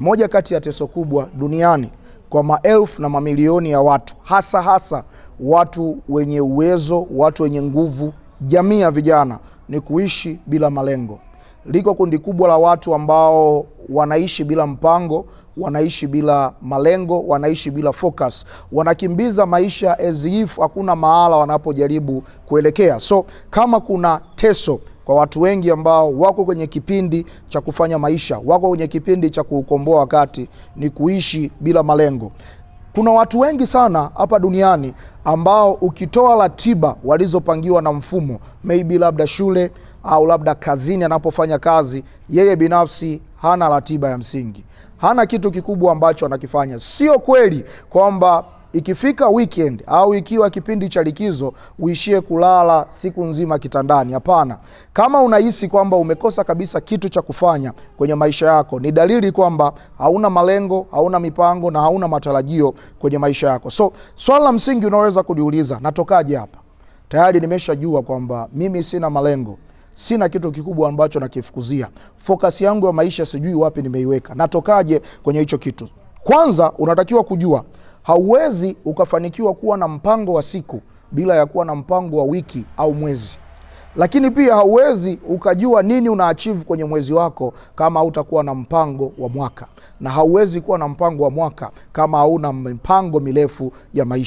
Moja kati ya teso kubwa duniani kwa maelfu na mamilioni ya watu, hasa watu wenye uwezo, watu wenye nguvu, jamii ya vijana, ni kuishi bila malengo. Liko kundi kubwa la watu ambao wanaishi bila mpango, wanaishi bila malengo, wanaishi bila focus. Wanakimbiza maisha as if hakuna mahala wanapojaribu kuelekea. So kama kuna teso kwa watu wengi ambao wako kwenye kipindi cha kufanya maisha, wako kwenye kipindi cha kuukomboa wakati, ni kuishi bila malengo. Kuna watu wengi sana hapa duniani ambao ukitoa ratiba walizopangiwa na mfumo, maybe labda shule au labda kazini anapofanya kazi, yeye binafsi hana ratiba ya msingi. Hana kitu kikubwa ambacho anakifanya. Sio kweli kwamba ikifika weekend au ikiwa kipindi cha likizo uishie kulala siku nzima kitandani. Hapana. Kama unahisi kwamba umekosa kabisa kitu cha kufanya kwenye maisha yako, ni dalili kwamba hauna malengo, hauna mipango na hauna matarajio kwenye maisha yako. So swala la msingi unaweza kujiuliza, natokaje hapa? Tayari nimeshajua kwamba mimi sina malengo. Sina kitu kikubwa ambacho nakifukuzia. Focus yangu ya maisha sijui wapi nimeiweka. Natokaje kwenye hicho kitu? Kwanza unatakiwa kujua, hauwezi ukafanikiwa kuwa na mpango wa siku bila ya kuwa na mpango wa wiki au mwezi. Lakini pia hauwezi ukajua nini una-achieve kwenye mwezi wako kama hautakuwa na mpango wa mwaka. Na hauwezi kuwa na mpango wa mwaka kama hauna mpango mirefu ya maisha.